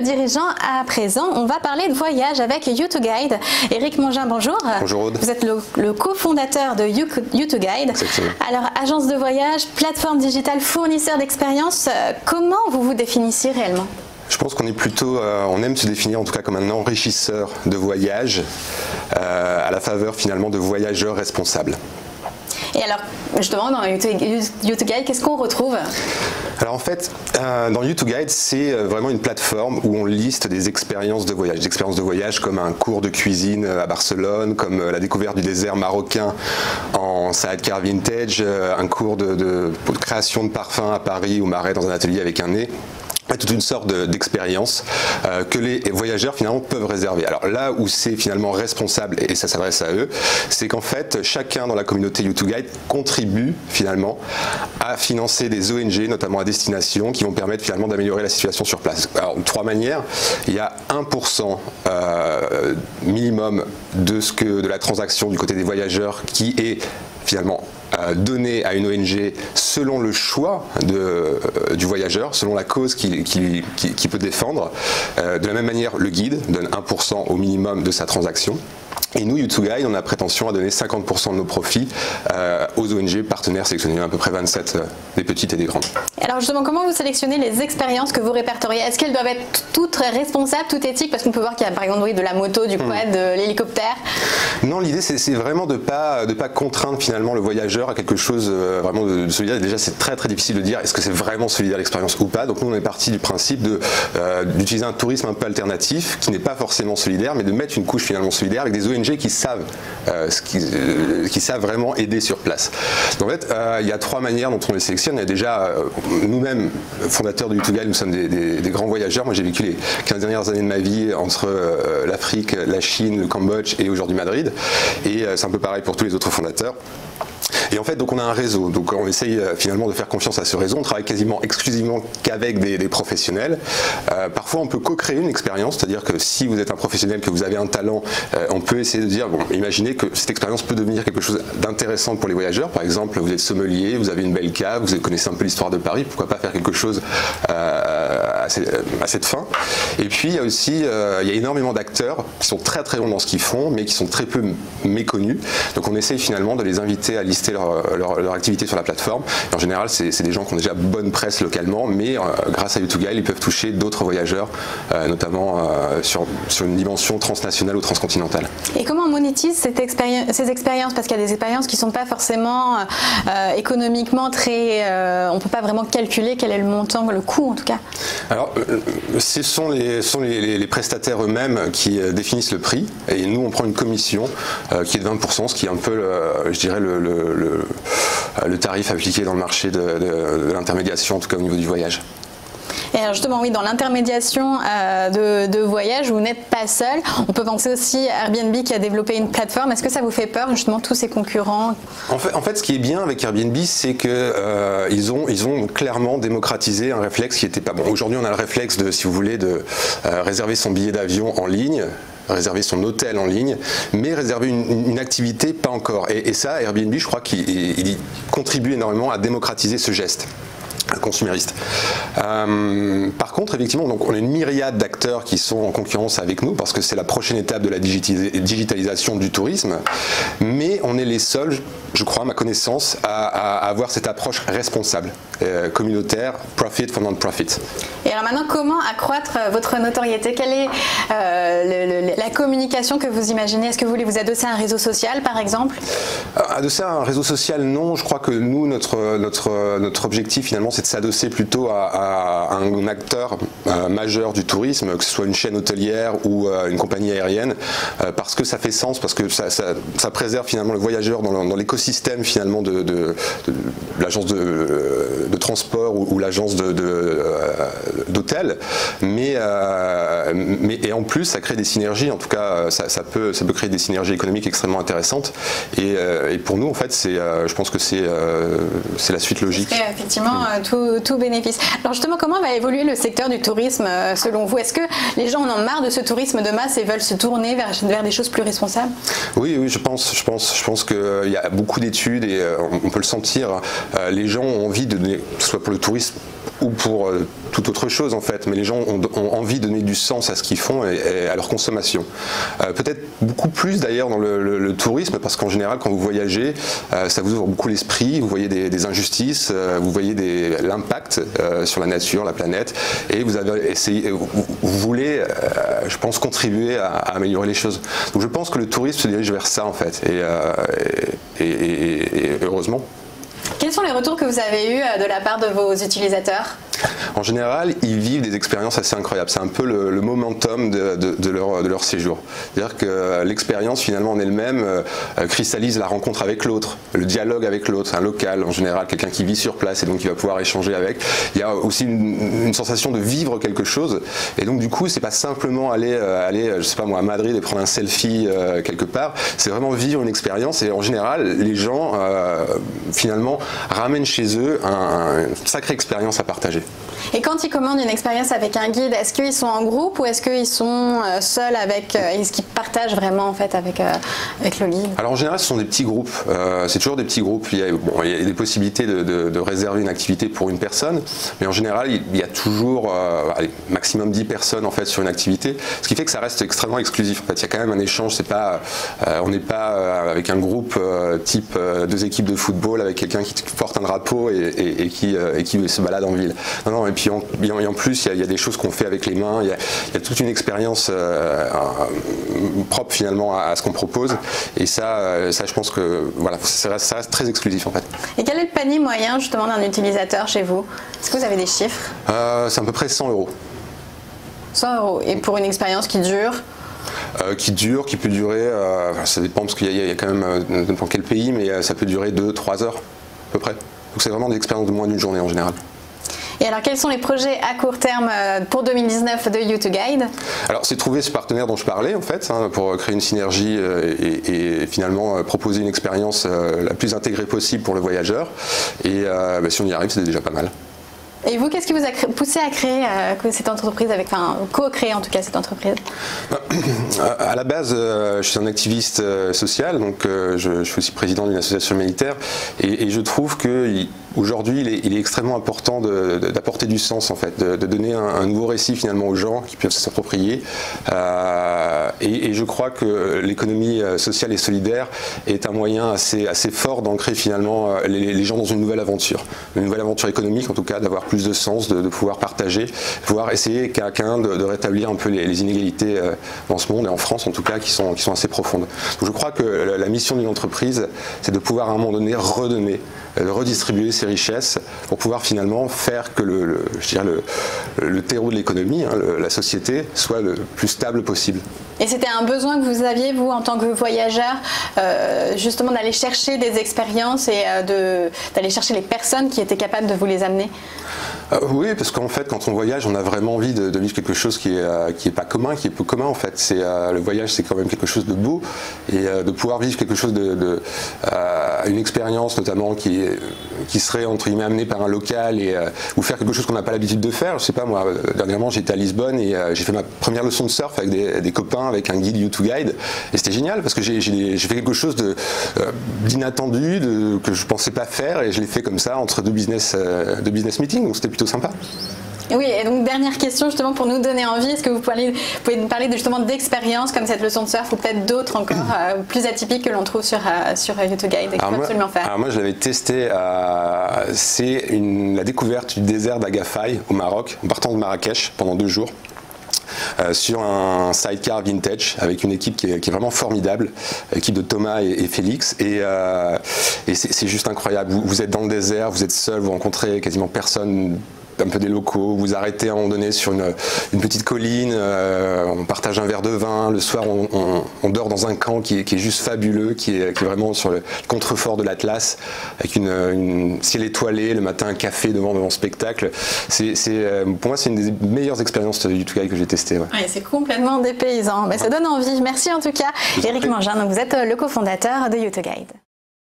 dirigeants à présent. On va parler de voyage avec You2Guide. Éric Mongin, bonjour. Bonjour Aude. Vous êtes le cofondateur de You2Guide. Exactement. Alors, agence de voyage, plateforme digitale, fournisseur d'expériences, comment vous vous définissez réellement ? Je pense qu'on est plutôt, on aime se définir en tout cas comme un enrichisseur de voyage à la faveur finalement de voyageurs responsables. Et alors, justement, dans You2Guide, qu'est-ce qu'on retrouve ? Alors en fait, dans You2Guide, c'est vraiment une plateforme où on liste des expériences de voyage. Des expériences de voyage comme un cours de cuisine à Barcelone, comme la découverte du désert marocain en Saad Car Vintage, un cours de création de parfums à Paris ou Marais dans un atelier avec un nez. Toute une sorte d'expérience que les voyageurs finalement peuvent réserver. Alors là où c'est finalement responsable, et ça s'adresse à eux, c'est qu'en fait chacun dans la communauté You2Guide contribue finalement à financer des ONG, notamment à destination, qui vont permettre finalement d'améliorer la situation sur place. Alors de trois manières, il y a 1% minimum de la transaction du côté des voyageurs qui est finalement donné à une ONG selon le choix du voyageur, selon la cause qu'il peut défendre. De la même manière, le guide donne 1% au minimum de sa transaction. Et nous, You2Guide, on a prétention à donner 50% de nos profits aux ONG partenaires sélectionnés, à peu près 27 des petites et des grandes. Alors justement, comment vous sélectionnez les expériences que vous répertoriez? Est-ce qu'elles doivent être toutes responsables, toutes éthiques? Parce qu'on peut voir qu'il y a par exemple de la moto, du quad, de l'hélicoptère. Non, l'idée c'est vraiment de pas contraindre finalement le voyageur à quelque chose vraiment de solidaire. Déjà, c'est très difficile de dire est-ce que c'est vraiment solidaire l'expérience ou pas. Donc nous, on est parti du principe d'utiliser un tourisme un peu alternatif qui n'est pas forcément solidaire, mais de mettre une couche finalement solidaire avec des ONG qui savent vraiment aider sur place. Donc en fait, il y a trois manières dont on les sélectionne. Il y a déjà nous-mêmes, fondateurs de You2Guide, nous sommes des grands voyageurs. Moi, j'ai vécu les 15 dernières années de ma vie entre l'Afrique, la Chine, le Cambodge et aujourd'hui Madrid. Et c'est un peu pareil pour tous les autres fondateurs. Et en fait, donc on a un réseau, donc on essaye finalement de faire confiance à ce réseau. On travaille quasiment exclusivement qu'avec des professionnels. Parfois, on peut co-créer une expérience, c'est-à-dire que si vous êtes un professionnel, que vous avez un talent, on peut essayer de dire, bon, imaginez que cette expérience peut devenir quelque chose d'intéressant pour les voyageurs. Par exemple, vous êtes sommelier, vous avez une belle cave, vous connaissez un peu l'histoire de Paris, pourquoi pas faire quelque chose à cette fin. Et puis, il y a aussi, il y a énormément d'acteurs qui sont très bons dans ce qu'ils font, mais qui sont très peu méconnus. Donc, on essaye finalement de les inviter à lister leur activité sur la plateforme. Et en général, c'est des gens qui ont déjà bonne presse localement, mais grâce à You2Guide, ils peuvent toucher d'autres voyageurs, notamment sur une dimension transnationale ou transcontinentale. Et comment on monétise ces expériences? Parce qu'il y a des expériences qui ne sont pas forcément économiquement très... on ne peut pas vraiment calculer quel est le montant, le coût en tout cas. Alors, ce sont les prestataires eux-mêmes qui définissent le prix, et nous, on prend une commission qui est de 20%, ce qui est un peu, je dirais, le tarif appliqué dans le marché de l'intermédiation, en tout cas au niveau du voyage. Et alors justement, oui, dans l'intermédiation de voyage, vous n'êtes pas seul. On peut penser aussi à Airbnb qui a développé une plateforme. Est-ce que ça vous fait peur, justement, tous ces concurrents? En fait, ce qui est bien avec Airbnb, c'est qu'ils ont clairement démocratisé un réflexe qui n'était pas bon. Aujourd'hui, on a le réflexe de, si vous voulez, de réserver son billet d'avion en ligne, réserver son hôtel en ligne, mais réserver une activité, pas encore. Et ça, Airbnb, je crois qu'il contribue énormément à démocratiser ce geste consumériste. Par contre, effectivement, donc on a une myriade d'acteurs qui sont en concurrence avec nous parce que c'est la prochaine étape de la digitalisation du tourisme, mais on est les seuls, je crois, à ma connaissance, à avoir cette approche responsable, communautaire, profit for non-profit. Et alors maintenant, comment accroître votre notoriété? Quelle est la communication que vous imaginez? Est-ce que vous voulez vous adosser à un réseau social, par exemple? Adosser à un réseau social, non. Je crois que nous, notre objectif, finalement, c'est de s'adosser plutôt à un acteur majeur du tourisme, que ce soit une chaîne hôtelière ou une compagnie aérienne, parce que ça fait sens, parce que ça préserve finalement le voyageur dans l'écosystème finalement de l'agence de transport ou l'agence d'hôtel, et en plus ça crée des synergies. En tout cas, ça peut créer des synergies économiques extrêmement intéressantes. Et pour nous, en fait, je pense que c'est la suite logique. Effectivement, tout bénéfice. Alors justement, comment va évoluer le secteur du tourisme selon vous? Est-ce que les gens en ont marre de ce tourisme de masse et veulent se tourner vers des choses plus responsables? Oui, je pense qu'il y a beaucoup d'études et on peut le sentir. Les gens ont envie de donner, que ce soit pour le tourisme ou pour toute autre chose en fait, mais les gens ont envie de donner du sens à ce qu'ils font et à leur consommation. Peut-être beaucoup plus d'ailleurs dans le tourisme, parce qu'en général quand vous voyagez, ça vous ouvre beaucoup l'esprit, vous voyez des injustices, vous voyez l'impact sur la nature, la planète, et vous avez essayé, vous voulez, je pense, contribuer à améliorer les choses. Donc je pense que le tourisme se dirige vers ça en fait, et heureusement. Quels sont les retours que vous avez eus de la part de vos utilisateurs ? En général, ils vivent des expériences assez incroyables. C'est un peu le momentum de leur séjour. C'est-à-dire que l'expérience, finalement, en elle-même, cristallise la rencontre avec l'autre, le dialogue avec l'autre, un local, en général, quelqu'un qui vit sur place et donc qui va pouvoir échanger avec. Il y a aussi une sensation de vivre quelque chose. Et donc, du coup, c'est pas simplement aller, je sais pas moi, à Madrid et prendre un selfie quelque part. C'est vraiment vivre une expérience. Et en général, les gens, finalement, ramènent chez eux une sacrée expérience à partager. Et quand ils commandent une expérience avec un guide, est-ce qu'ils sont en groupe ou est-ce qu'ils sont seuls est-ce qu'ils partagent vraiment en fait avec le guide? Alors en général, ce sont des petits groupes. C'est toujours des petits groupes. Il y a des possibilités de réserver une activité pour une personne, mais en général, il y a toujours maximum 10 personnes en fait sur une activité, ce qui fait que ça reste extrêmement exclusif. En fait, il y a quand même un échange. On n'est pas avec un groupe type 2 équipes de football avec quelqu'un qui porte un drapeau et qui se balade en ville. Non, et puis en plus, il y a des choses qu'on fait avec les mains, il y a toute une expérience propre finalement à ce qu'on propose, et ça je pense que voilà, ça reste très exclusif en fait. Et quel est le panier moyen justement d'un utilisateur chez vous? Est-ce que vous avez des chiffres? C'est à peu près 100 €. 100 €, et pour une expérience qui dure? Qui peut durer, ça dépend parce qu'il y a quand même, dans quel pays, mais ça peut durer 2-3 heures à peu près. Donc c'est vraiment des expériences de moins d'une journée en général. Et alors, quels sont les projets à court terme pour 2019 de U2Guide? Alors, c'est trouver ce partenaire dont je parlais, en fait, pour créer une synergie et finalement proposer une expérience la plus intégrée possible pour le voyageur. Et si on y arrive, c'est déjà pas mal. Et vous, qu'est-ce qui vous a poussé à créer cette entreprise, co-créer en tout cas cette entreprise? À la base, je suis un activiste social, donc je suis aussi président d'une association humanitaire, et je trouve qu'aujourd'hui, il est extrêmement important d'apporter du sens, en fait, de donner un nouveau récit finalement aux gens qui peuvent s'approprier. Et je crois que l'économie sociale et solidaire est un moyen assez fort d'ancrer finalement les gens dans une nouvelle aventure économique en tout cas, d'avoir plus de sens, de pouvoir partager, pouvoir essayer de rétablir un peu les inégalités dans ce monde, et en France en tout cas, qui sont assez profondes. Donc je crois que la mission d'une entreprise, c'est de pouvoir à un moment donné redonner, de redistribuer ces richesses pour pouvoir finalement faire que le terreau de l'économie, la société, soit le plus stable possible. Et c'était un besoin que vous aviez, vous, en tant que voyageur, justement d'aller chercher des expériences et d'aller chercher les personnes qui étaient capables de vous les amener? Oui, parce qu'en fait, quand on voyage, on a vraiment envie de vivre quelque chose qui est pas commun, qui est peu commun en fait. Le voyage, c'est quand même quelque chose de beau, et de pouvoir vivre quelque chose une expérience notamment qui serait entre guillemets amenée par un local ou faire quelque chose qu'on n'a pas l'habitude de faire. Je sais pas moi. Dernièrement, j'étais à Lisbonne et j'ai fait ma première leçon de surf avec des copains, avec un guide U2Guide, et c'était génial parce que j'ai fait quelque chose d'inattendu, que je pensais pas faire, et je l'ai fait comme ça entre deux business meetings, donc c'était plutôt sympa. Oui, et donc dernière question justement pour nous donner envie, est-ce que vous pouvez nous parler justement d'expériences comme cette leçon de surf ou peut-être d'autres encore plus atypiques que l'on trouve sur U2Guide et qu'il faut absolument faire? Alors moi je l'avais testé, c'est la découverte du désert d'Agafay au Maroc, en partant de Marrakech pendant 2 jours. Sur un sidecar vintage avec une équipe qui est vraiment formidable, l'équipe de Thomas et Félix, et c'est juste incroyable. Vous êtes dans le désert, vous êtes seul, vous rencontrez quasiment personne, un peu des locaux, vous arrêtez à un moment donné sur une petite colline, on partage un verre de vin, le soir on dort dans un camp qui est juste fabuleux, qui est vraiment sur le contrefort de l'Atlas, avec une ciel étoilé, le matin un café devant le spectacle. Pour moi c'est une des meilleures expériences de U2Guide que j'ai testées. Ouais. Ouais, c'est complètement dépaysant, mais ça donne envie. Merci en tout cas, Éric Mangin, donc vous êtes le cofondateur de U2Guide.